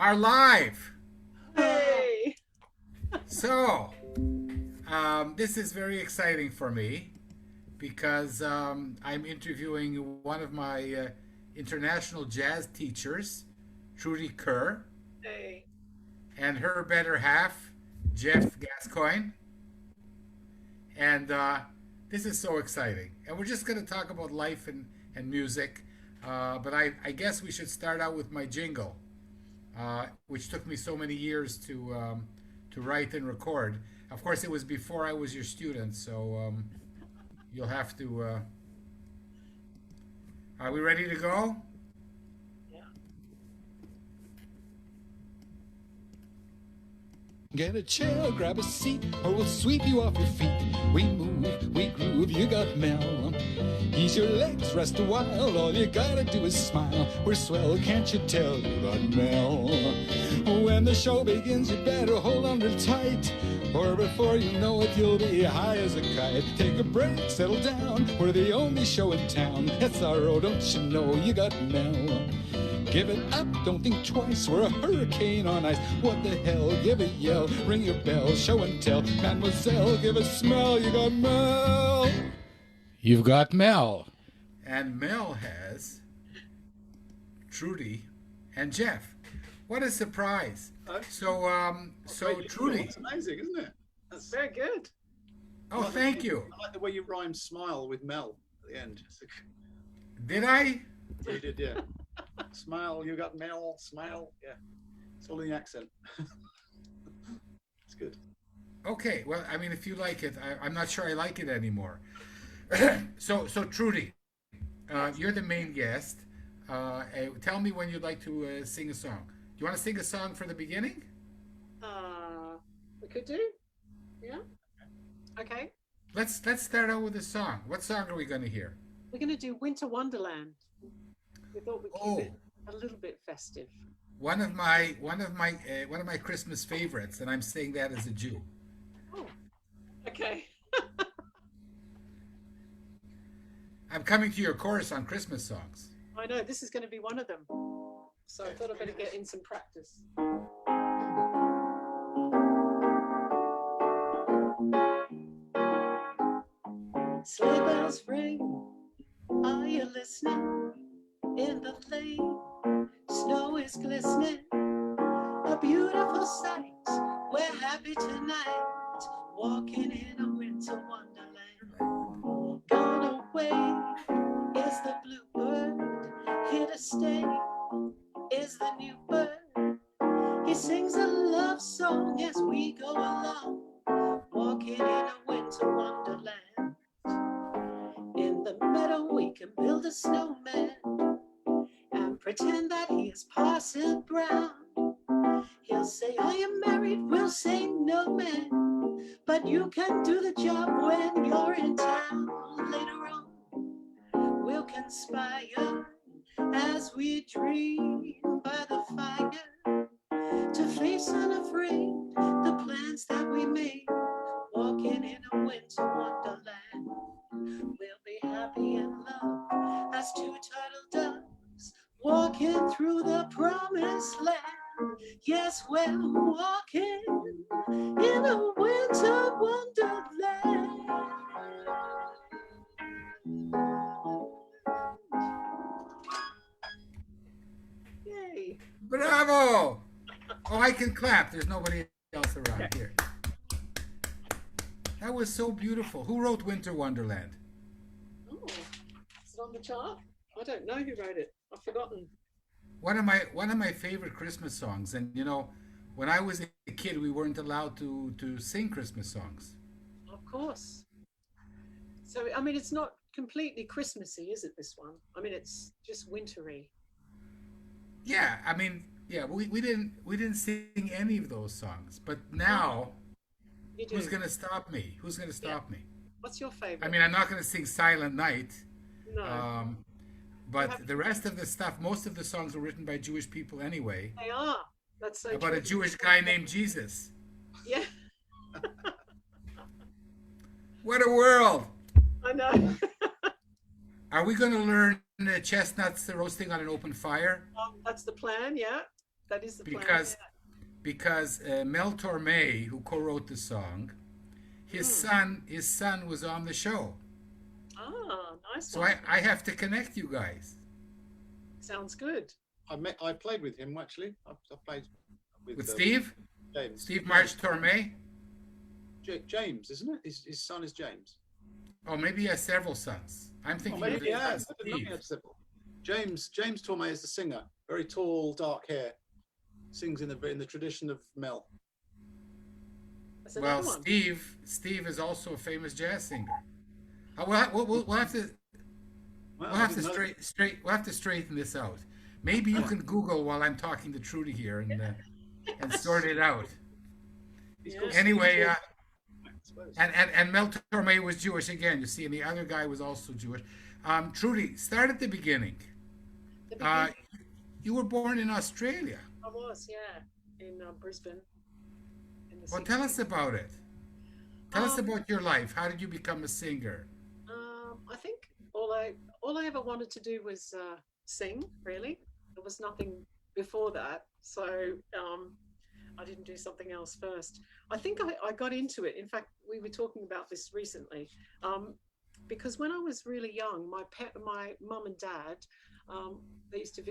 are live. Hey! So, this is very exciting for me because I'm interviewing one of my international jazz teachers, Trudy Kerr, Hey. and her better half, Geoff Gascoyne. And this is so exciting. And we're just going to talk about life and music. But I guess we should start out with my jingle, which took me so many years to write and record. Of course, it was before I was your student, so you'll have to. Are we ready to go? Yeah. Get a chair, grab a seat, or we'll sweep you off your feet. We move, we groove, you got Mel. Ease your legs, rest a while, all you gotta do is smile. We're swell, can't you tell you got Mel? When the show begins, you better hold on real tight, or before you know it, you'll be high as a kite. Take a break, settle down, we're the only show in town. SRO, don't you know you got Mel? Give it up, don't think twice, we're a hurricane on ice. What the hell, give a yell, ring your bell, show and tell. Mademoiselle, give a smell, you got Mel. You've got Mel. And Mel has Trudy and Geoff. What a surprise! So Trudy. That's amazing, isn't it? That's Very good. Oh, thank you. I like the way you rhyme smile with Mel at the end. Did I? You did, yeah. Smile, you got Mel, smile, yeah. It's all in the accent. It's good. Okay. Well, I mean, if you like it, I'm not sure I like it anymore. So Trudy, you're the main guest. Tell me when you'd like to sing a song. Do you want to sing a song for the beginning? We could do. Yeah. Okay. Let's start out with a song. What song are we going to hear? We're going to do Winter Wonderland. We thought we'd Oh, keep it a little bit festive. one of my Christmas favorites, and I'm saying that as a Jew. Oh, okay. I'm coming to your course on Christmas songs. I know this is going to be one of them. So I thought I'd better get in some practice. Sleigh bells ring. Are you listening? In the lane, snow is glistening. A beautiful sight. We're happy tonight, walking in a winter wonderland. Gone away is the bluebird, here to stay is the new bird. He sings a love song as we go along, walking in a winter wonderland. In the meadow we can build a snowman and pretend that he is Parson Brown. He'll say, I am married, we'll say, no man, but you can do the job when you're in town. Later on, we'll conspire as we dream by the fire to face unafraid the plans that we made, walking in a winter wonderland. We'll be happy in love as two turtle doves, walking through the promised land. Yes, we're walking in a winter wonderland. Yay. Bravo! Oh, I can clap. There's nobody else around here. That was so beautiful. Who wrote Winter Wonderland? Oh, is it on the chart? I don't know who wrote it. I've forgotten. One of my favorite Christmas songs. And when I was a kid, we weren't allowed to sing Christmas songs. Of course. So, I mean, it's not completely Christmassy, is it, this one? I mean, it's just wintry. Yeah, I mean, yeah, we didn't sing any of those songs. But now, You who's do. gonna stop me? Who's gonna Yeah. stop me? What's your I favorite? mean, I'm not gonna sing Silent Night. No, Um, you have, but the rest of the stuff, most of the songs were written by Jewish people anyway, they are. That's so about a true. Jewish guy named Jesus. Yeah, What a world! I know. Are we going to learn chestnuts roasting on an open fire? That's the plan, yeah. that is the plan. because Mel Torme, who co-wrote the song, his son was on the show. Ah, nice So one. I have to connect you guys. Sounds good. I played with him actually. I played With Steve? James. Steve March Torme? James, isn't it? His son is James. Oh, maybe he has several sons. I'm Oh, thinking maybe of he his son, has. I didn't know he Steve. had several. James Torme is the singer. Very tall, dark hair. Sings in the tradition of Mel. That's another Well, one. Steve is also a famous jazz singer. We'll have to Well, we'll I have to didn't know. we'll have to straighten this out. Maybe you can Google while I'm talking to Trudy here and sort it out. He's called Anyway, Steve, I suppose. and Mel Torme was Jewish again. You see, and the other guy was also Jewish. Trudy, start at the beginning. The beginning, You were born in Australia. I was, yeah, in Brisbane. In the Well, tell us 60s. about it. Tell us Um, about your life. How did you become a singer? I think all I ever wanted to do was sing. Really, there was nothing before that, so I didn't do something else first. I think I got into it. In fact, we were talking about this recently, because when I was really young, my mum and dad, they used to we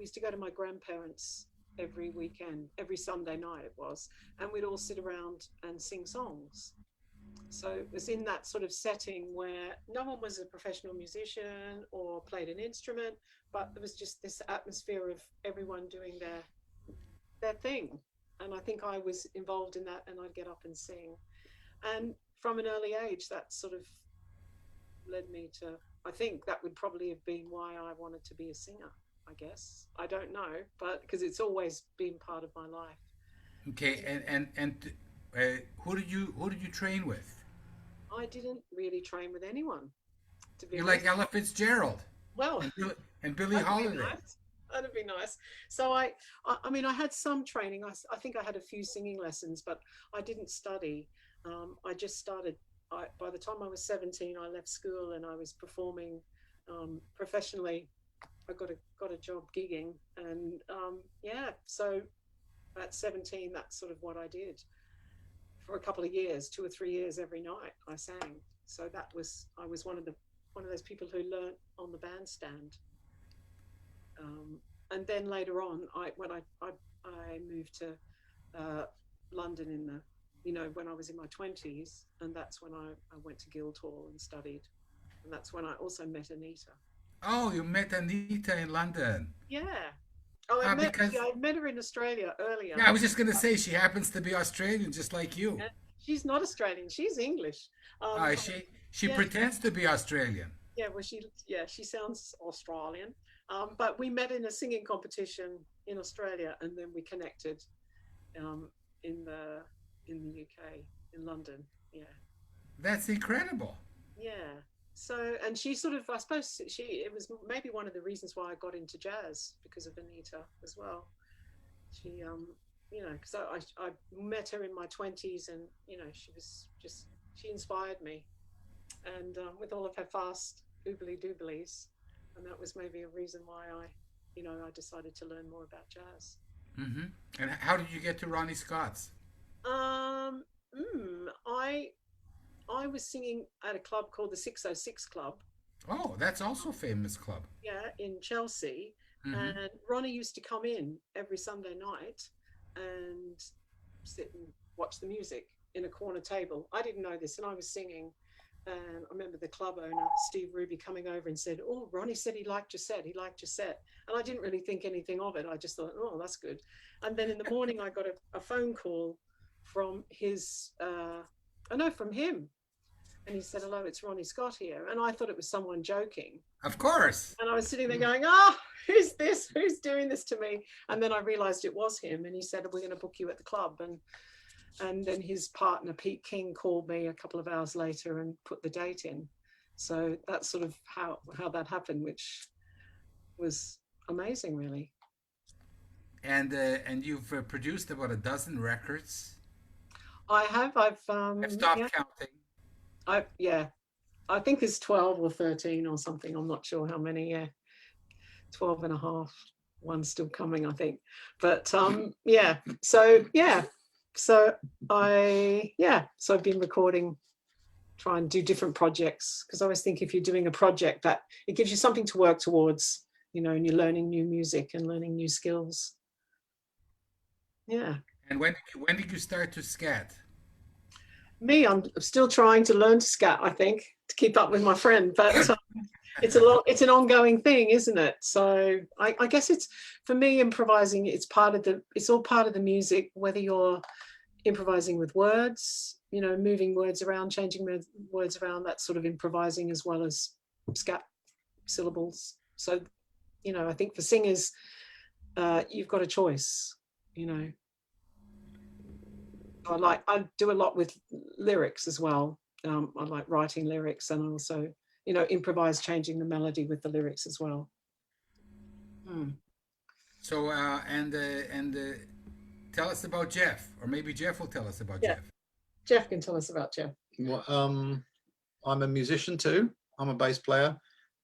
used to go to my grandparents every weekend, every Sunday night it was, and we'd all sit around and sing songs. So it was in that sort of setting where no one was a professional musician or played an instrument, but there was just this atmosphere of everyone doing their thing. And I think I was involved in that, and I'd get up and sing. And from an early age, that sort of led me to, I think that would probably have been why I wanted to be a singer, I guess. I don't know, but because it's always been part of my life. Okay, and who did you train with? I didn't really train with anyone, to be You honest. like Ella Fitzgerald Well, and Billie that'd be Holiday. nice. That'd be nice. So I mean, I had some training. I think I had a few singing lessons, but I didn't study. I just started. By the time I was 17, I left school and I was performing professionally. I got a job gigging, and yeah. So at 17, that's sort of what I did for a couple of years, 2 or 3 years every night. I sang. So I was one of those people who learnt on the bandstand. And then later on, when I moved to London when I was in my 20s, and that's when I went to Guildhall and studied, and that's when I also met Anita. Oh, you met Anita in London. Yeah. Oh, Because I met her in Australia earlier. yeah, I was just gonna say she happens to be Australian, just like you. Yeah. She's not Australian. She's English. She yeah. pretends to be Australian. Yeah, well, she sounds Australian. But we met in a singing competition in Australia, and then we connected in the UK, in London. Yeah, That's incredible. yeah. So, and she sort of, I suppose it was maybe one of the reasons why I got into jazz, because of Anita as well. She, because I met her in my 20s, and she inspired me, and with all of her fast oobly dooblies, and that was maybe a reason why I decided to learn more about jazz. Hmm. And how did you get to Ronnie Scott's? Um, I was singing at a club called the 606 Club, Oh, that's also a famous club. yeah, in Chelsea, Hmm. and Ronnie used to come in every Sunday night and sit and watch the music in a corner table. I didn't know this, and I was singing. And I remember the club owner, Steve Ruby, coming over and said, "Oh, Ronnie said he liked your set. He liked your set." And I didn't really think anything of it. I just thought, "Oh, that's good." And then in the morning, I got a phone call from from him. And he said, "Hello, it's Ronnie Scott here." And I thought it was someone joking. Of course. And I was sitting there going, "Oh, who's this? Who's doing this to me?" And then I realized it was him. And he said, "We're going to book you at the club." And then his partner, Pete King, called me a couple of hours later and put the date in. So that's sort of how that happened, which was amazing, really. And you've produced about a dozen records. I have. I've stopped Yeah, counting. yeah. I think it's 12 or 13 or something. I'm not sure how many. Yeah, 12 and a half. one's still coming, I think. But yeah, so I've been recording, try and do different projects, because I always think if you're doing a project that it gives you something to work towards, you know, and you're learning new music and learning new skills. Yeah. And when did you start to scat? Me, I'm still trying to learn to scat, I think, to keep up with my friend, but it's an ongoing thing, isn't it? So I guess it's, for me, improvising, it's all part of the music, whether you're improvising with words, you know, moving words around, changing words around, that's sort of improvising as well as scat syllables. So, you know, I think for singers, you've got a choice, you know. I do a lot with lyrics as well. I like writing lyrics, and also, you know, improvise changing the melody with the lyrics as well. So tell us about Geoff, or maybe Geoff will tell us about Geoff. Geoff can tell us about Geoff. Well, I'm a musician too. I'm a bass player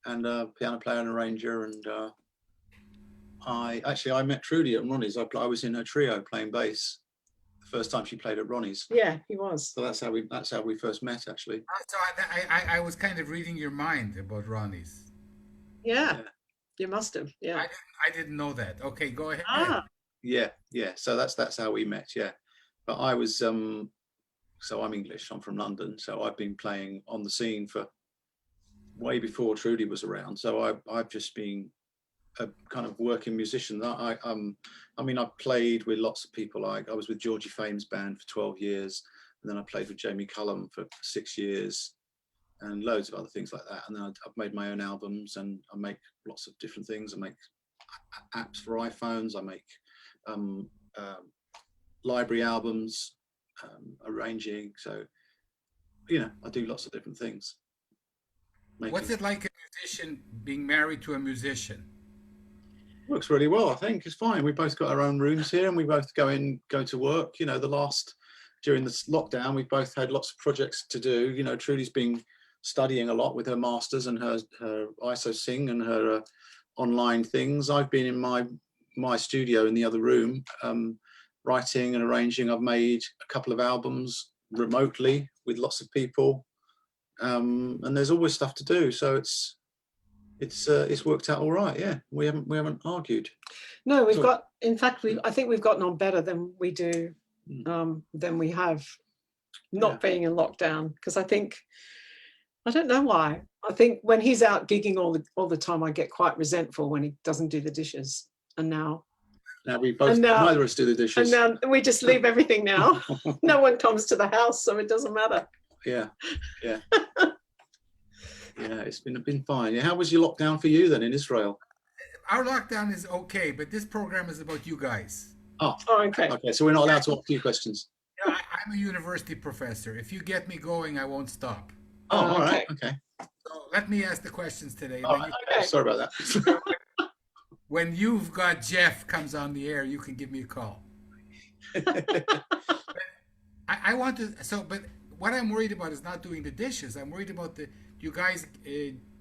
and a piano player and arranger, and I met Trudy at Ronnie's. I was in her trio playing bass the first time she played at Ronnie's. Yeah, he was. So that's how we first met, actually. So I was kind of reading your mind about Ronnie's. Yeah. You must have. Yeah. I didn't know that. Okay, go ahead. Yeah. So that's how we met. Yeah, but I was so I'm English. I'm from London. So I've been playing on the scene for way before Trudy was around. So I've just been a kind of working musician. I mean, I played with lots of people. I was with Georgie Fame's band for 12 years, and then I played with Jamie Cullum for 6 years, and loads of other things like that. And then I've made my own albums, and I make lots of different things. I make apps for iPhones. I make library albums, arranging. So, you know, I do lots of different things. What's it like, a musician being married to a musician? Works really well, I think. It's fine. We both got our own rooms here, and we both go to work. You know, during this lockdown, we both had lots of projects to do. You know, Trudy's been studying a lot with her masters and her ISO Sing and her online things. I've been in my studio in the other room, writing and arranging. I've made a couple of albums remotely with lots of people, and there's always stuff to do. So it's worked out all right. Yeah, we haven't argued. No, I think we've gotten on better than we do, than we have not being in lockdown. Because I don't know why. I think when he's out gigging all the time, I get quite resentful when he doesn't do the dishes. And now we both, neither of us do the dishes. And now we just leave everything now. No one comes to the house, so it doesn't matter. Yeah. Yeah, it's been fine. Yeah, how was your lockdown for you then in Israel? Our lockdown is okay, but this program is about you guys. Oh, okay. Okay, so we're not allowed to ask you questions. Yeah, I'm a university professor. If you get me going, I won't stop. Oh, all right. Okay. So let me ask the questions today. Okay. Sorry about that. When you've got Geoff comes on the air, you can give me a call. I want to. But what I'm worried about is not doing the dishes. I'm worried about you guys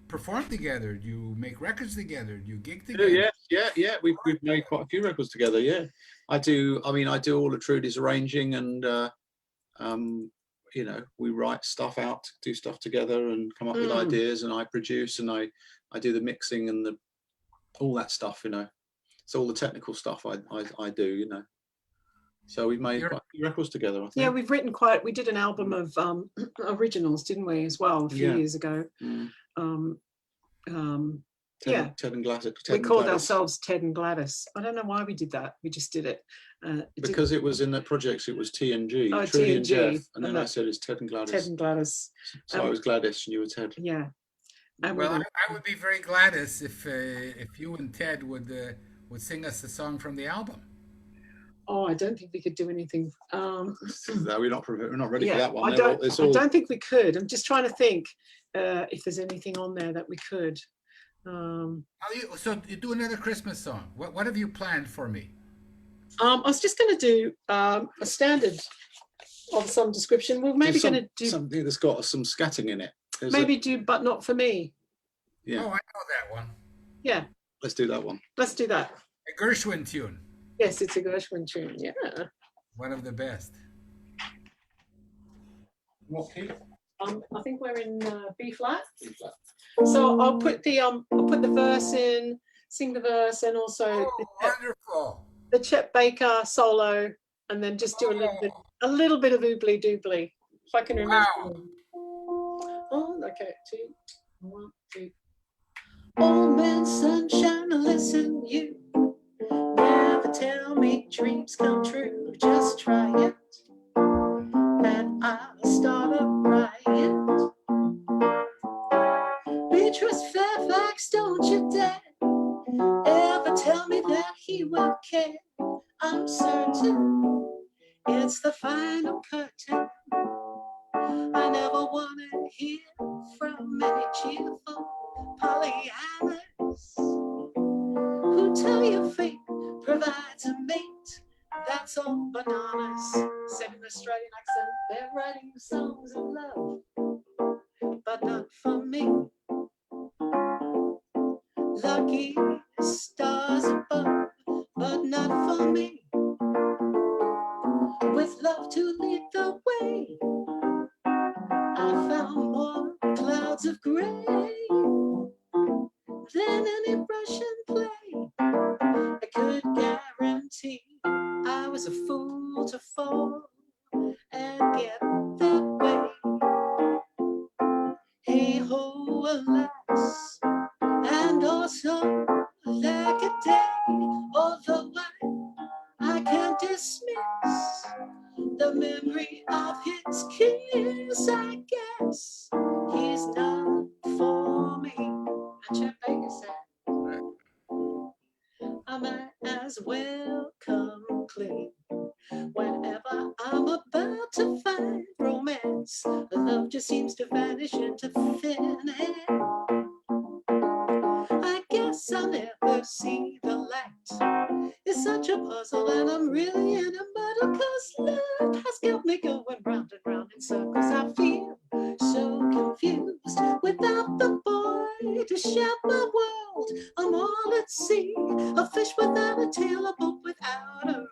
perform together. You make records together. You gig together. Yeah. We've made quite a few records together. Yeah, I do. I mean, I do all of Trudy's arranging, and you know, we write stuff out, do stuff together, and come up with ideas. And I produce, and I do the mixing and all that stuff. You know, it's all the technical stuff I do. You know. So we've made quite a few records together, I think. Yeah, we did an album of originals, didn't we, as well, a few years ago. Ted and Gladys. We called ourselves Ted and Gladys. I don't know why we did that. We just did it. Because it was in the projects, it was TNG, oh, Trudy and TNG. Geoff, and then I said it's Ted and Gladys. Ted and Gladys. So I was Gladys and you were Ted. Yeah. And well, I would be very Gladys if you and Ted would sing us a song from the album. Oh, I don't think we could do anything. No, we're not ready for that one. I don't think we could. I'm just trying to think if there's anything on there that we could. So you do another Christmas song. What have you planned for me? I was just going to do a standard of some description. We're maybe going to do something that's got some scatting in it. Do But Not For Me. Yeah. Oh, I know that one. Yeah. Let's do that one. Let's do that. A Gershwin tune, Yes, it's a Gershwin tune. Yeah. one of the best. What key? I think we're in B flat. So I'll put the verse in, sing the verse, and also Oh, wonderful! the Chet Baker solo, and then just do a little bit of oobly doobly, if I can remember. Wow! Oh, okay. 2, 1, 2. Old man sunshine, listen, you never tell me dreams come true. Just try it, and I'll start a riot. Beatrice Fairfax, don't you dare ever tell me that he will care. I'm certain it's the final curtain. I never want to hear from any cheerful Pollyannas who tell you fate provides a mate. That's all bananas. Said in an Australian accent, they're writing songs of love, but not for me. Lucky stars above, but not for me. With love to lead the way, I found more clouds of gray than any Russian play. I could guarantee I was a fool to fall and get that way. Hey ho, alas, and also like a day, although I can't dismiss the memory of his kiss. I guess he's not for me. And Chet Baker said, I might as well come clean whenever I'm about to find romance. Love just seems to vanish into thin air. I guess I'll never see the light. It's such a puzzle and I'm really in a muddle, cause love has got me going round and round in circles. I feel so confused without the boy to share my world. I'm all at sea, a fish without a tail, a boat without a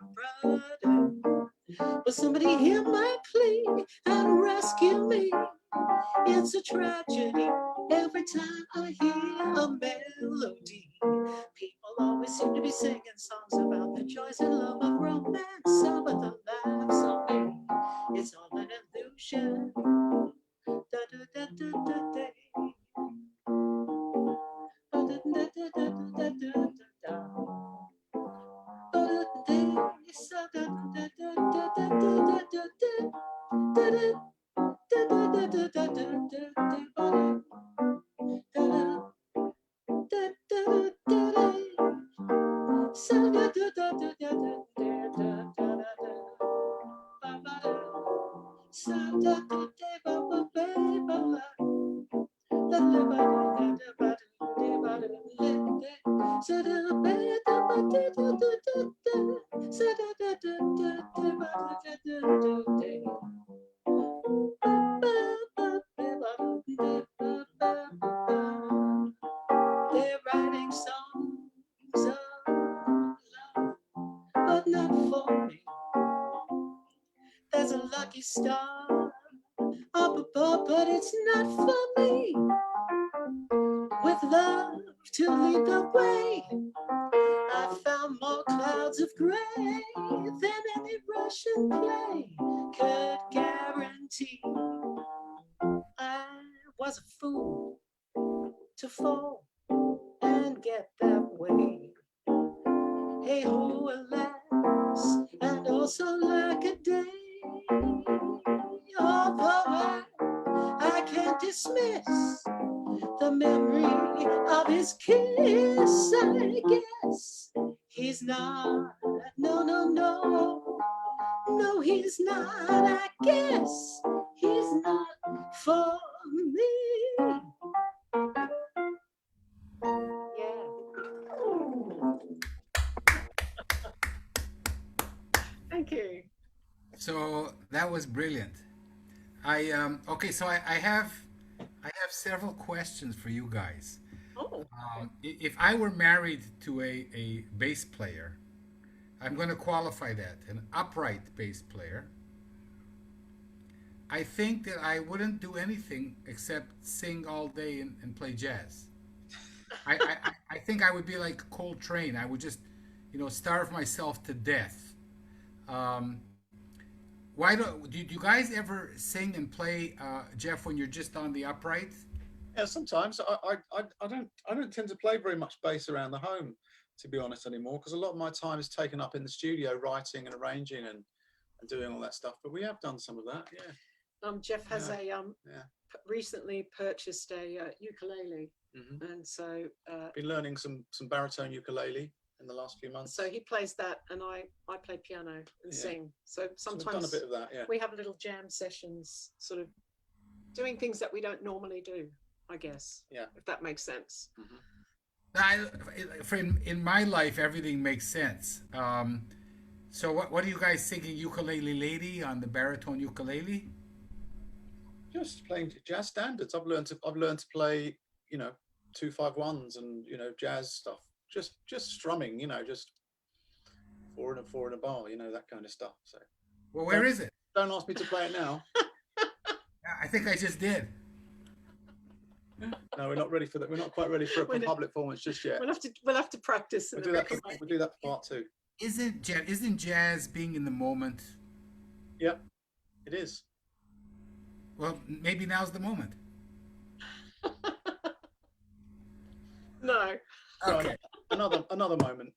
rudder. Will somebody hear my plea and rescue me? It's a tragedy every time I hear a melody. People always seem to be singing songs about the joys and love of romance. Some of the laughs on me, it's all an illusion. Da, da, da, da, da, da. Da, da, da, da, da, da, da, da, da. Da, da, da, so da, da, da, da, da, da, da, da, da, da. They're writing songs of love, but not for me. There's a lucky star up above, but it's not for me. With love to lead the way, I found more clouds of gray than any Russian play could guarantee. I was a fool to fall and get that way. Hey ho, alas, and also like a day. Although I can't dismiss the memory of his kiss, I guess he's not. No, no, no, no, he's not. I guess he's not for me. Yeah. Thank you. So that was brilliant. Okay, so I have several questions for you guys. Oh, If I were married to a bass player, I'm going to qualify that an upright bass player. I think that I wouldn't do anything except sing all day and play jazz. I think I would be like Coltrane. I would just, starve myself to death. Um, why do you guys ever sing and play, Geoff, when you're just on the upright? Yeah, sometimes I don't tend to play very much bass around the home, to be honest, anymore, because a lot of my time is taken up in the studio writing and arranging and doing all that stuff. But we have done some of that, yeah. Geoff has Yeah. recently purchased a ukulele, and so Been learning some baritone ukulele in the last few months. so he plays that, and I play piano and sing. So So we've sometimes done a bit of that, yeah. we have little jam sessions, sort of doing things that we don't normally do, I guess. Yeah. If that makes sense. In my life, everything makes sense. So what are you guys singing? Ukulele Lady on the baritone ukulele? Just playing jazz standards. I've learned to play, 2-5-1s and jazz stuff. Just strumming, just four in a bar, that kind of stuff. So Well, where is it? don't ask me to play it now. I think I just did. No, we're not ready for that. We're not quite ready for a public performance just yet. We'll have to practice. We'll do that. We'll do that for part 2. Isn't jazz being in the moment? Yep, it is. Well, maybe now's the moment. No. Okay. Another moment.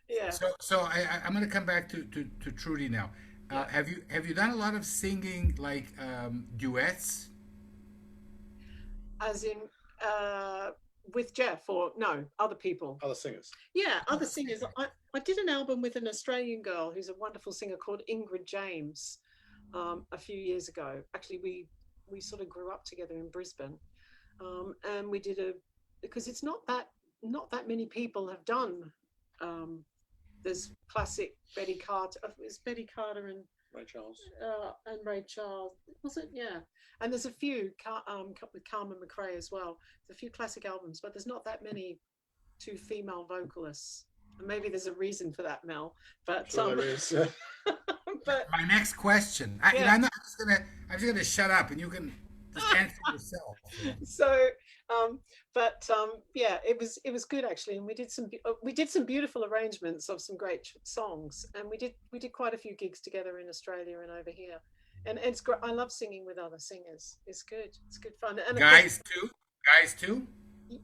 Yeah. So I'm going to come back to Trudy now. Have you done a lot of singing, like duets? As in with Geoff, or no, other people? Other singers. Yeah, other singers. I did an album with an Australian girl who's a wonderful singer called Ingrid James a few years ago. Actually, we sort of grew up together in Brisbane, and we did because it's not that many people have done. There's classic Betty Carter. It's Betty Carter and Ray Charles. And Ray Charles, was it? Yeah. And there's a few with Carmen McRae as well. There's a few classic albums, but there's not that many 2 female vocalists. And maybe there's a reason for that, Mel. But Sure there is. but My next question. I'm just gonna shut up and you can just answer yourself. so yeah, it was good actually, and we did some beautiful arrangements of some great songs, and we did quite a few gigs together in Australia and over here, and it's great. I love singing with other singers. It's good fun. And Guys too.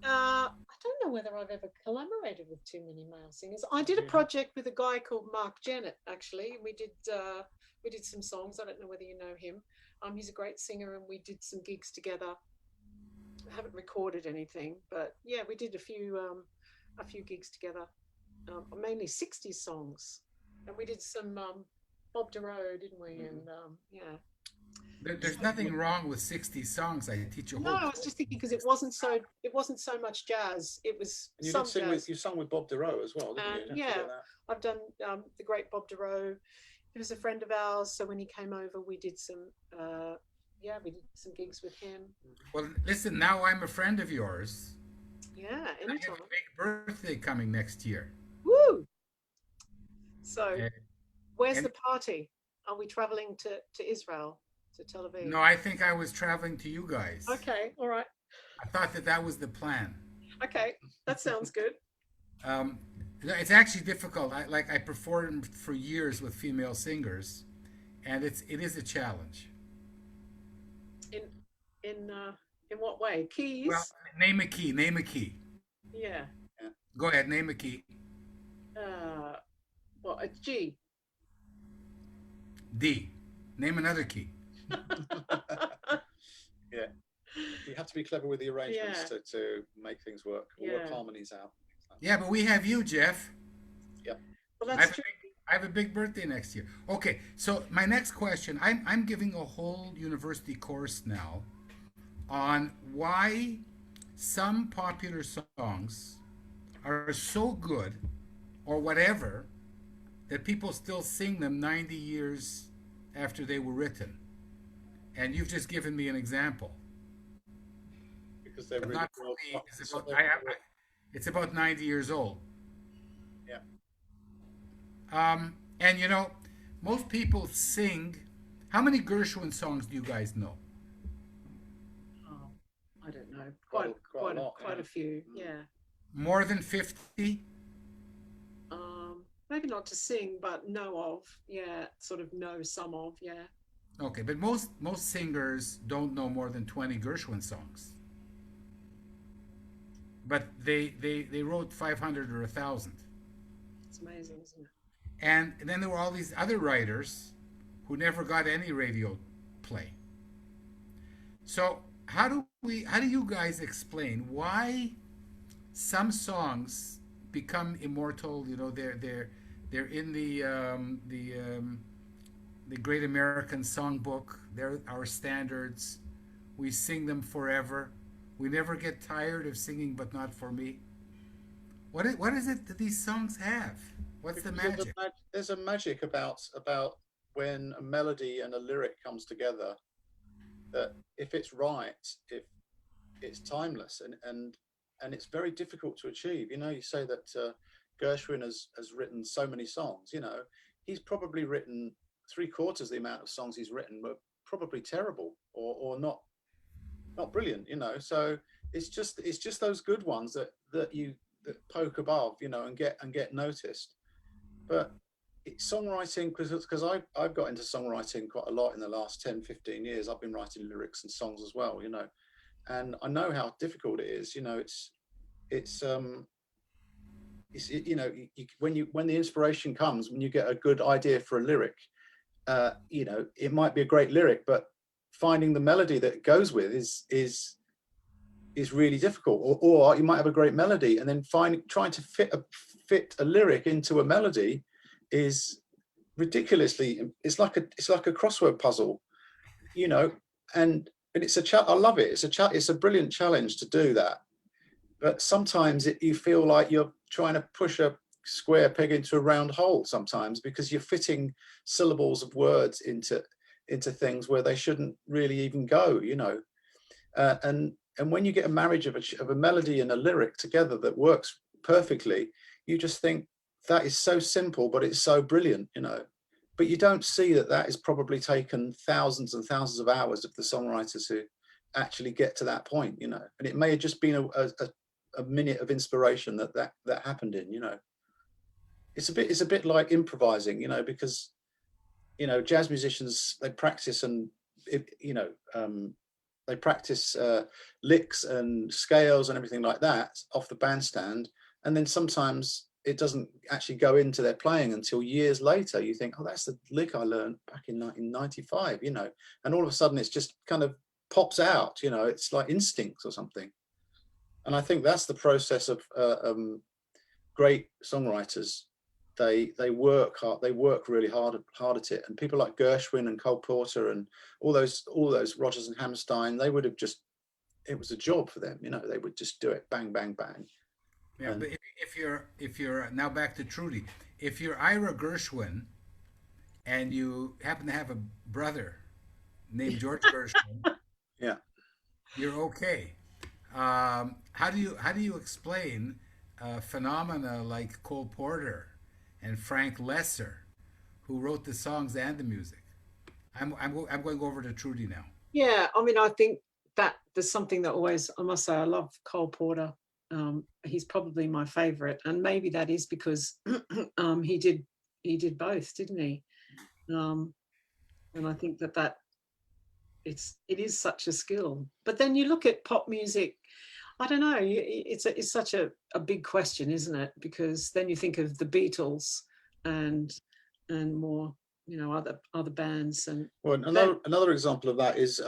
I don't know whether I've ever collaborated with too many male singers. I did a project with a guy called Mark Jennett actually. We did some songs. I don't know whether you know him. He's a great singer, and we did some gigs together. I haven't recorded anything, but yeah, we did a few gigs together, mainly 60s songs, and we did some Bob DeRoe, didn't we? And yeah. There's nothing wrong with 60 songs. I teach a whole. No, I was just thinking because it wasn't so much jazz. It was And you some did sing jazz. you sung with Bob DeRoe as well, didn't you? Don't Yeah. forget that. I've done the great Bob DeRoe. He was a friend of ours, so when he came over, we did some gigs with him. Well, listen. Now I'm a friend of yours. Yeah, I have anytime. a big birthday coming next year. Woo! So, And- where's and- the party? Are we traveling to Israel, to Tel Aviv? No, I think I was traveling to you guys. Okay, all right. I thought that was the plan. Okay, that sounds good. It's actually difficult. I performed for years with female singers, and it is a challenge. In what way? Keys? Well, name a key. Name a key. Yeah. Go ahead. Name a key. Well, a G. D. Name another key. Yeah. You have to be clever with the arrangements to make things work, work harmonies out. Yeah, but we have you, Geoff. Yep. Well, that's true. I have a big birthday next year. Okay, so my next question, I'm giving a whole university course now on why some popular songs are so good or whatever that people still sing them 90 years after they were written. And you've just given me an example. because they're but really not for well. me. It's about 90 years old. Yeah. And you know, most people sing. How many Gershwin songs do you guys know? Oh, I don't know. Quite a lot, Quite yeah. a few. Mm. Yeah. More than 50? Maybe not to sing, but know of. Yeah, sort of know some of. Yeah. Okay, but most singers don't know more than 20 Gershwin songs. But they wrote 500 or 1,000. It's amazing, isn't it? And then there were all these other writers who never got any radio play. So how do you guys explain why some songs become immortal? You know, they're in the Great American Songbook. They're our standards. We sing them forever. We never get tired of singing, but not for me. What is it that these songs have? What's the Because magic? there's a magic about when a melody and a lyric comes together, that if it's right, if it's timeless, and it's very difficult to achieve. You know, you say that Gershwin has written so many songs. You know, he's probably written three-quarters the amount of songs he's written were probably terrible or not brilliant. You know, so it's just those good ones that poke above. You know, and get noticed. But it's songwriting, because I've got into songwriting quite a lot in the last 10-15 years. I've been writing lyrics and songs as well, you know, and I know how difficult it is. You know, it's you know, when the inspiration comes, when you get a good idea for a lyric, you know, it might be a great lyric, but finding the melody that it goes with is really difficult. Or you might have a great melody, and then trying to fit a lyric into a melody is ridiculously. It's like a crossword puzzle, you know. And it's I love it. It's a brilliant challenge to do that. But sometimes you feel like you're trying to push a square peg into a round hole sometimes, because you're fitting syllables of words into things where they shouldn't really even go, you know. And when you get a marriage of a melody and a lyric together that works perfectly, you just think that is so simple, but it's so brilliant, you know. But you don't see that is probably taken thousands and thousands of hours of the songwriters who actually get to that point, you know. And it may have just been a minute of inspiration that happened in, you know. It's a bit like improvising, you know, because, you know, jazz musicians, they practice and you know, they practice licks and scales and everything like that off the bandstand, and then sometimes it doesn't actually go into their playing until years later. You think, oh, that's the lick I learned back in 1995, you know, and all of a sudden it's just kind of pops out, you know. It's like instincts or something. And I think that's the process of great songwriters. They work hard. They work really hard at it. And people like Gershwin and Cole Porter and all those Rodgers and Hammerstein, they would have just, it was a job for them, you know. They would just do it, bang, bang, bang. Yeah, but if you're now back to Trudy, if you're Ira Gershwin and you happen to have a brother named George Gershwin, Yeah. you're okay. How do you explain phenomena like Cole Porter and Frank Lesser, who wrote the songs and the music? I'm going over to Trudy now. Yeah, I mean, I think that there's something that always, I must say, I love Cole Porter. He's probably my favorite, and maybe that is because he did both, didn't he? And I think that it is such a skill. But then you look at pop music, I don't know, it's such a big question, isn't it? Because then you think of the Beatles and more, you know, other bands. And Well, another example of that is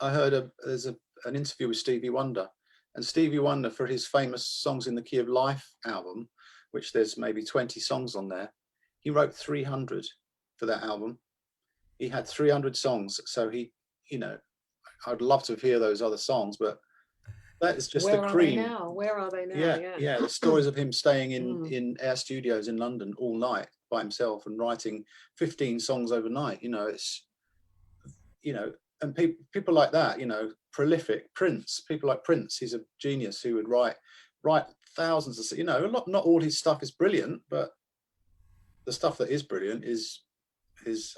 I heard there's an interview with Stevie Wonder, and Stevie Wonder, for his famous Songs in the Key of Life album, which there's maybe 20 songs on there, he wrote 300 for that album. He had 300 songs, so he, you know, I'd love to hear those other songs, but that is just the cream. Where are they now? Yeah. The stories of him staying in Air Studios in London all night by himself and writing 15 songs overnight. You know, it's, you know, and people like that, you know, prolific. Prince, people like Prince, he's a genius who would write thousands of, you know, not all his stuff is brilliant, but the stuff that is brilliant is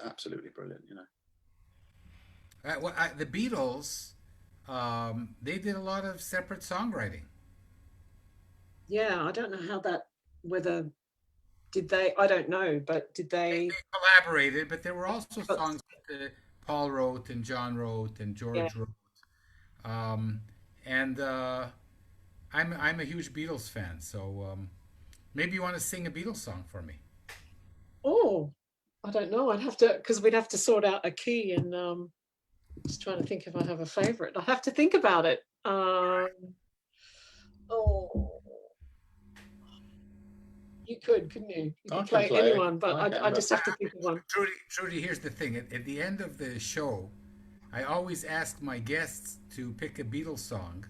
absolutely brilliant, you know. The Beatles, they did a lot of separate songwriting. Yeah, I don't know how that, whether, did they, I don't know, but did They they, collaborated, but there were also but, songs that Paul wrote and John wrote and yeah. George wrote. Um, and I'm a huge Beatles fan, so maybe you want to sing a Beatles song for me. Oh, I don't know. I'd have to, because we'd have to sort out a key, and just trying to think if I have a favorite. I have to think about it. Oh, you couldn't you? You I could can play play. anyone, but I just have to think of one. Trudy, here's the thing. At the end of the show, I always ask my guests to pick a Beatles song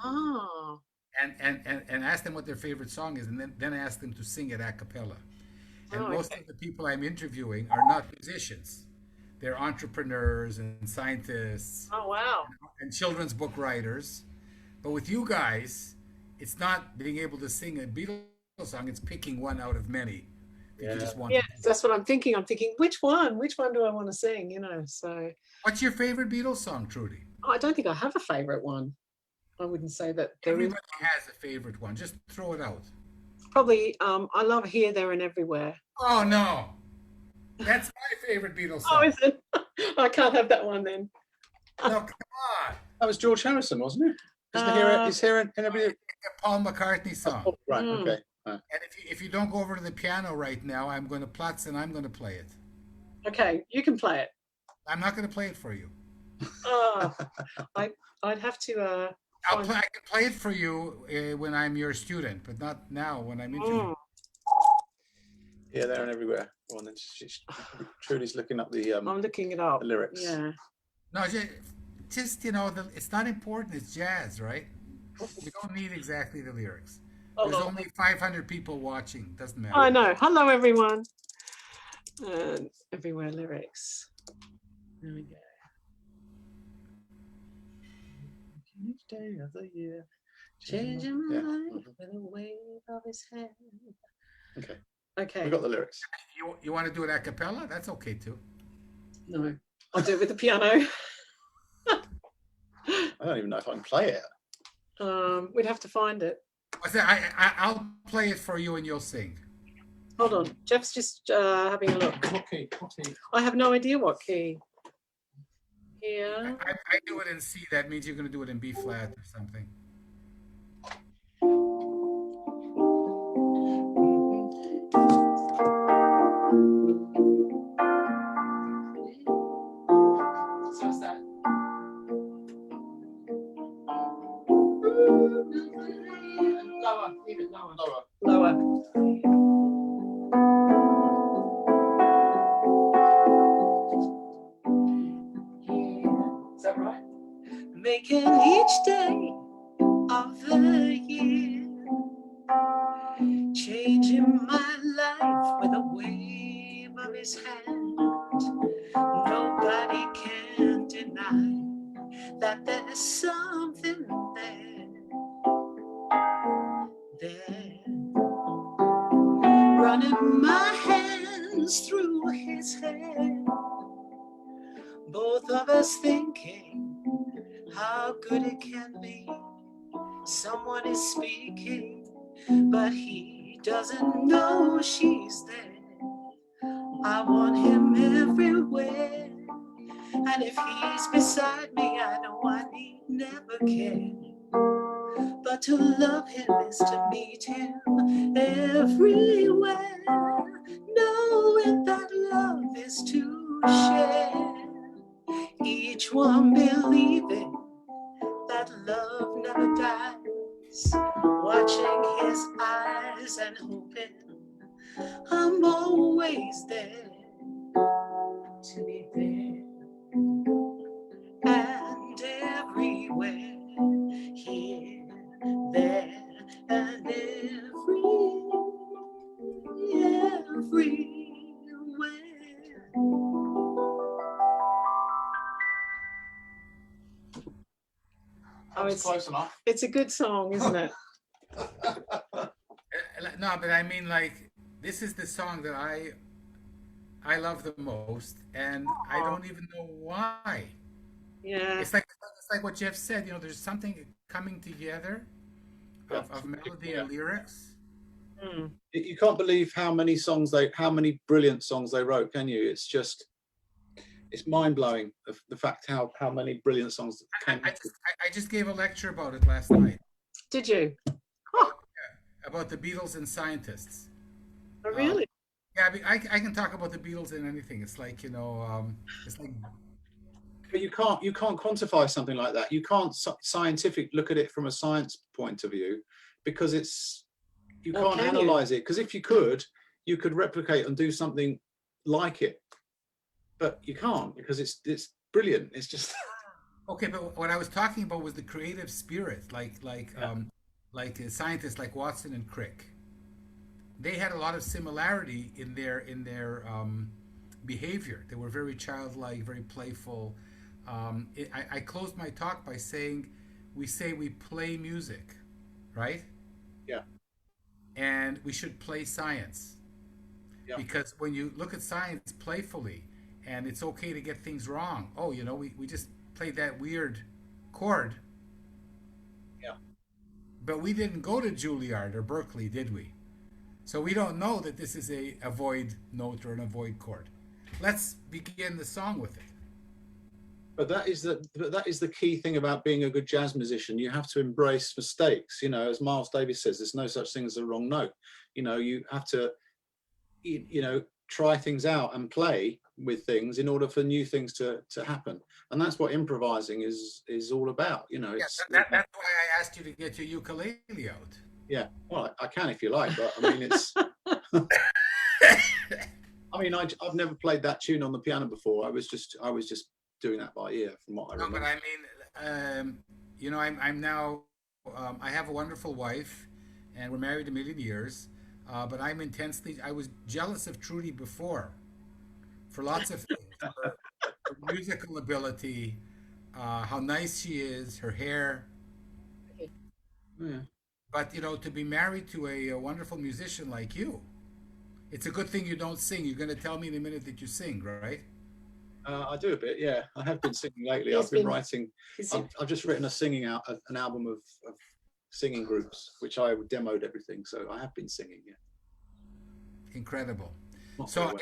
Ah, and ask them what their favorite song is, and then ask them to sing it a cappella. And oh, most okay. of the people I'm interviewing are not musicians. They're entrepreneurs and scientists Oh, wow. and children's book writers. But with you guys, it's not being able to sing a Beatles song, it's picking one out of many that you just want Yes, to do. that's what I'm thinking. I'm thinking, which one? Which one do I want to sing? You know, so What's your favorite Beatles song, Trudy? I don't think I have a favorite one. I wouldn't say that there is. Everybody has a favorite one. Just throw it out. Probably, I love Here, There, and Everywhere. Oh, no. That's my favorite Beatles Oh, song. is it? I can't have that one then. No, come on. That was George Harrison, wasn't it? He's here in every. A Paul McCartney song. Oh, right, Mm. okay. And if you don't go over to the piano right now, I'm going to Platz and I'm going to play it. Okay, you can play it. I'm not going to play it for you. Oh, I'd have to. I can play it for you when I'm your student, but not now when I'm interviewing. Mm. Yeah, there and everywhere. Well, then Trudy's looking up the I'm looking it up. the lyrics. Yeah. No, just you know, it's not important. It's jazz, right? We don't need exactly the lyrics. There's only 500 people watching. Doesn't matter. I know. Hello, everyone. Everywhere lyrics. There we go. Each day of the year, changing my life with a wave of his hand. Okay. Okay. We got the lyrics. You want to do it a cappella? That's okay too. No, I'll do it with the piano. I don't even know if I can play it. We'd have to find it. I'll play it for you and you'll sing. Hold on. Jeff's just having a look. What key? What key? I have no idea what key. Here. I do it in C. That means you're going to do it in B flat or something. So what's that? Lower. Leave it lower. Lower. Is that right? Making each day of the year, changing my life with a wave of his hand. Nobody can deny that there's something there, running my hands through his hair. Both of us thinking how good it can be. Someone is speaking, but he doesn't know she's there. I want him everywhere, and if he's beside me, I know I need never care. But to love him is to meet him everywhere, knowing that love is to share. Each one believing that love never dies, watching his eyes and hoping I'm always there to be there and everywhere, here, there, and everywhere. That was close enough. It's a good song, isn't it? No, but I mean, like, this is the song that I love the most, and I don't even know why. Yeah. It's like what Jeff said. You know, there's something coming together of melody and lyrics. Mm. You can't believe how many brilliant songs they wrote, can you? It's just, it's mind blowing the fact how many brilliant songs came. I just gave a lecture about it last night. Did you? About the Beatles and scientists. Oh, really? Yeah, I can talk about the Beatles and anything. It's like, you know, it's like. But you can't quantify something like that. You can't scientific look at it from a science point of view, because you can't analyze it. Because if you could replicate and do something like it, but you can't, because it's brilliant. It's just. Okay, but what I was talking about was the creative spirit, like scientists like Watson and Crick. They had a lot of similarity in their behavior. They were very childlike, very playful. I closed my talk by saying, we play music, right? Yeah. And we should play science. Yeah. Because when you look at science playfully, and it's okay to get things wrong. Oh, you know, we just played that weird chord. Yeah. But we didn't go to Juilliard or Berkeley, did we? So we don't know that this is a void note or an avoid chord. Let's begin the song with it. But that is the key thing about being a good jazz musician. You have to embrace mistakes. You know, as Miles Davis says, there's no such thing as a wrong note. You know, you have to, you know, try things out and play with things in order for new things to happen. And that's what improvising is all about. You know, that's why I asked you to get your ukulele out. Yeah, well, I can if you like, but I mean, it's. I mean, I've never played that tune on the piano before. I was just doing that by ear, from what I remember. No, but I mean, you know, I'm now. I have a wonderful wife, and we're married a million years. But I was jealous of Trudy before, for lots of things. Her musical ability, how nice she is, her hair. Yeah. But, you know, to be married to a wonderful musician like you, it's a good thing you don't sing. You're going to tell me in a minute that you sing, right? I do a bit, yeah. I have been singing lately. I've been writing. I've just written an album of singing groups, which I demoed everything. So I have been singing, yeah. Incredible. Not So very well.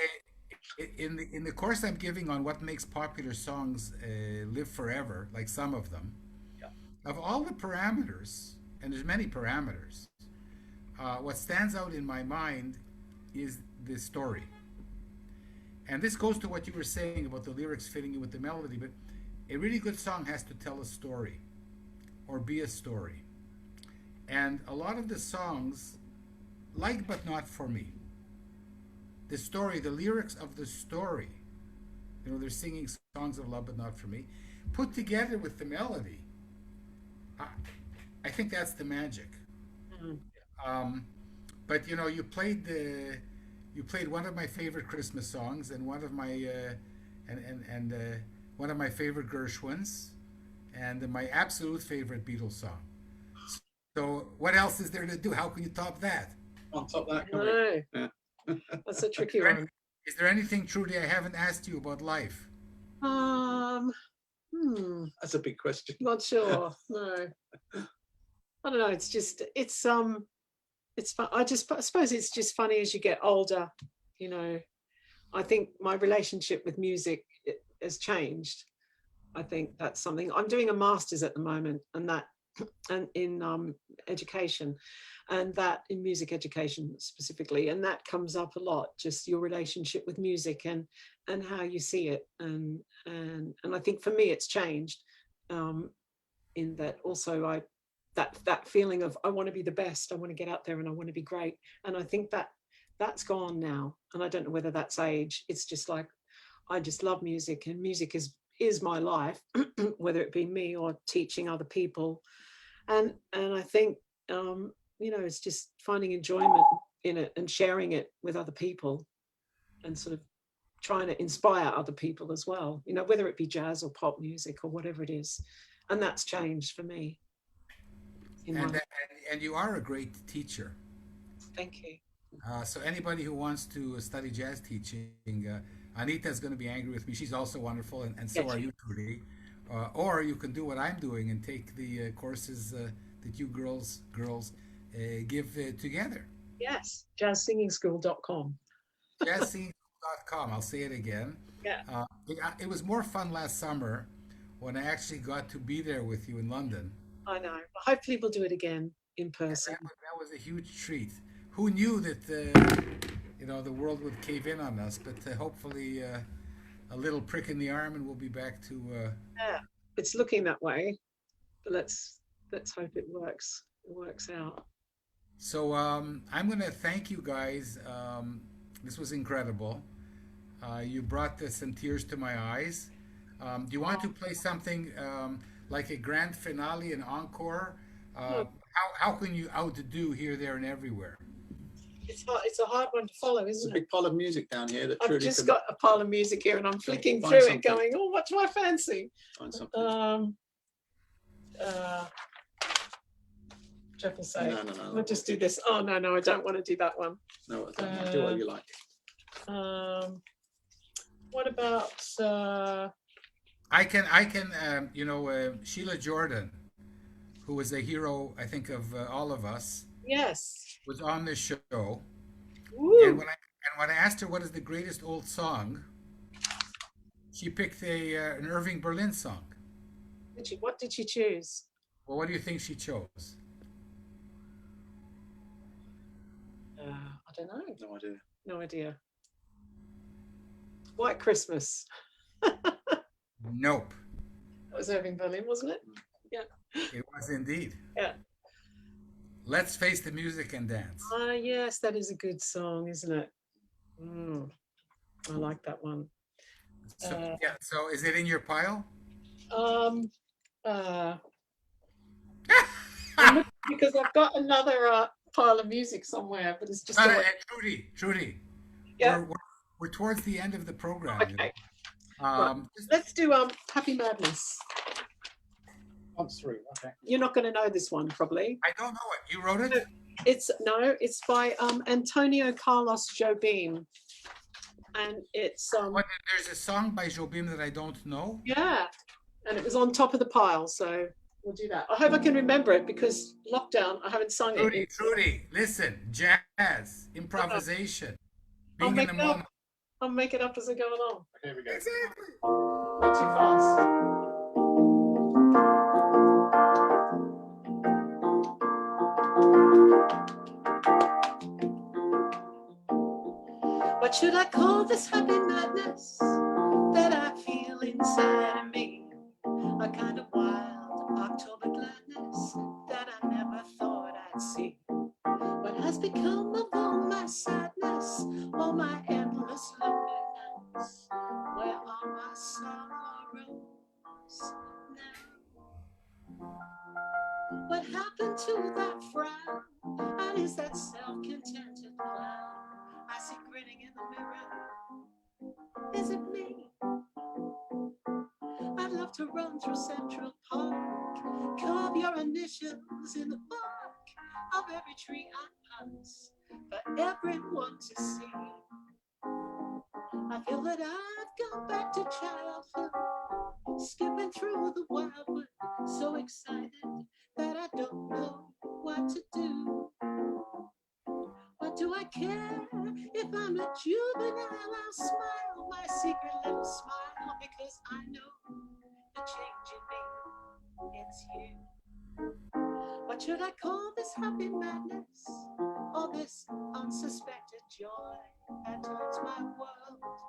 in the course I'm giving on what makes popular songs live forever, like some of them, Yeah. of all the parameters, and there's many parameters, what stands out in my mind is the story. And this goes to what you were saying about the lyrics fitting in with the melody, but a really good song has to tell a story or be a story. And a lot of the songs, like But Not For Me, the story, the lyrics of the story, you know, they're singing songs of love but not for me, put together with the melody, I think that's the magic. But you know, you played one of my favorite Christmas songs, and one of my one of my favorite Gershwins, and my absolute favorite Beatles song. So what else is there to do? How can you top that? On top of that, No. yeah. That's a tricky one. Is there anything, Trudy, I haven't asked you about life? That's a big question. Not sure. No. I don't know. It's fun. I suppose it's just funny as you get older. You know, I think my relationship with music has changed. I think that's something. I'm doing a master's at the moment, and in education, and that in music education specifically, and that comes up a lot. Just your relationship with music and how you see it, and I think for me it's changed. In that also that feeling of I want to be the best, I want to get out there and I want to be great, and I think that's gone now, and I don't know whether that's age. It's just like I just love music, and music is my life, whether it be me or teaching other people, and I think you know, it's just finding enjoyment in it and sharing it with other people, and sort of trying to inspire other people as well, you know, whether it be jazz or pop music or whatever it is. And that's changed for me. in and my. and you are a great teacher. Thank you. So anybody who wants to study jazz teaching, Anita's going to be angry with me. She's also wonderful, and so Yes. are you, Trudy. Or you can do what I'm doing and take the courses that you girls give together. Yes. JazzSingingSchool.com. JazzScene.com. I'll say it again. Yeah, It was more fun last summer when I actually got to be there with you in London. I know. Hopefully, we'll do it again in person. That was a huge treat. Who knew that the world would cave in on us? But hopefully, a little prick in the arm, and we'll be back to. Yeah, it's looking that way, but let's hope it works. It works out. So I'm going to thank you guys. This was incredible. You brought some tears to my eyes. Do you want to play something like a grand finale, an encore? No, How can you outdo here, there, and everywhere? it's hard. It's a hard one to follow, There's a isn't it? big pile of music down here that I've Trudy just can got a pile of music here, and I'm flicking find through something. it, going, "Oh, what do I fancy?" find something. Uh, Jeff will say, No. "We'll just do this." Oh no, I don't want to do that one. No, I don't know. Do what you like. What about? I can, Sheila Jordan, who was a hero, I think, of all of us, Yes. was on this show. Woo. And when I asked her what is the greatest old song, she picked an Irving Berlin song. What did she choose? Well, what do you think she chose? I don't know. No idea. No idea. White Christmas. Nope. That was Irving Berlin, wasn't it? Yeah. It was indeed. Yeah. Let's Face the Music and Dance. Yes, that is a good song, isn't it? I like that one. So, yeah. So is it in your pile? Uh, because I've got another pile of music somewhere, but it's just. Trudy. Yeah. We're towards the end of the program. Okay. Right. Let's do Happy Madness. On three. Okay. You're not going to know this one, probably. I don't know it. You wrote it? It's by Antonio Carlos Jobim, and it's There's a song by Jobim that I don't know. yeah, and it was on top of the pile, so we'll do that. I hope I can remember it because lockdown, I haven't sung it. Trudy, listen, jazz, improvisation, being in the moment. I'll make it up as I go along. Here we go. Exactly. Not too fast. What should I call this happy madness that I feel inside of me? A kind of wild October gladness that I never thought I'd see. What has become of all my sadness, all my endless loneliness? Where are my sorrows now? What happened to that frown? And is that self-contented clown I see grinning in the mirror? Is it me? I'd love to run through Central Park, carve your initials in the bark of every tree I pass for everyone to see. I feel that I've gone back to childhood, skipping through the wildwood, so excited that I don't know what to do. What do I care if I'm a juvenile? I'll smile my secret little smile because I know the change in me, it's you. What should I call this happy madness? All this unsuspected joy that turns my world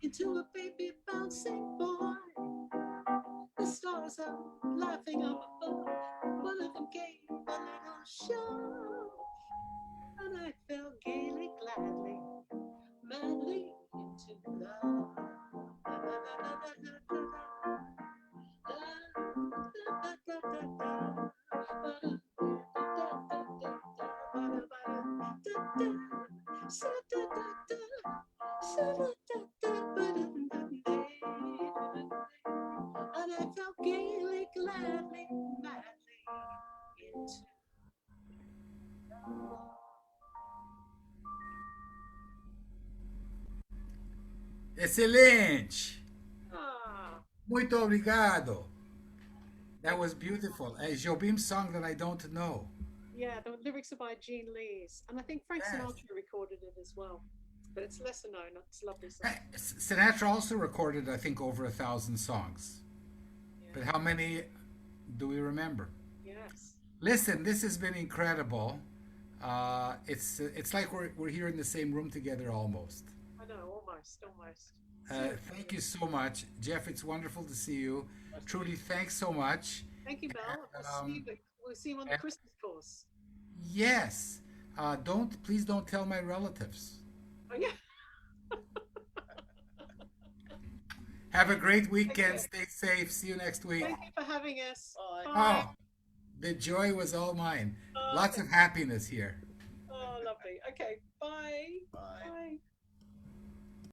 into a baby bouncing boy. The stars are laughing up above. One of them gave a little show, and I fell gaily, gladly, madly into love. And I fell gaily, gladly, madly into Excelente. Ah, Muito obrigado. That was beautiful. A Jobim song that I don't know. yeah, the lyrics are by Jean Lees, and I think Frank Yes. Sinatra recorded it as well. But it's lesser known. It's a lovely song. Sinatra also recorded, I think, over 1,000 songs. But Yeah. how many do we remember? Yes. Listen, this has been incredible. It's like we're here in the same room together almost. I know, almost. Thank you so much, Geoff. It's wonderful to see you. Trudy, thanks so much. Thank you, Belle. Um, We'll see you on the and- Christmas course. Yes. Please don't tell my relatives. Oh yeah. Have a great weekend. Stay safe. See you next week. Thank you for having us. Bye. Bye. Oh, the joy was all mine. Oh, Lots of happiness here. oh, lovely. Okay, bye. Bye.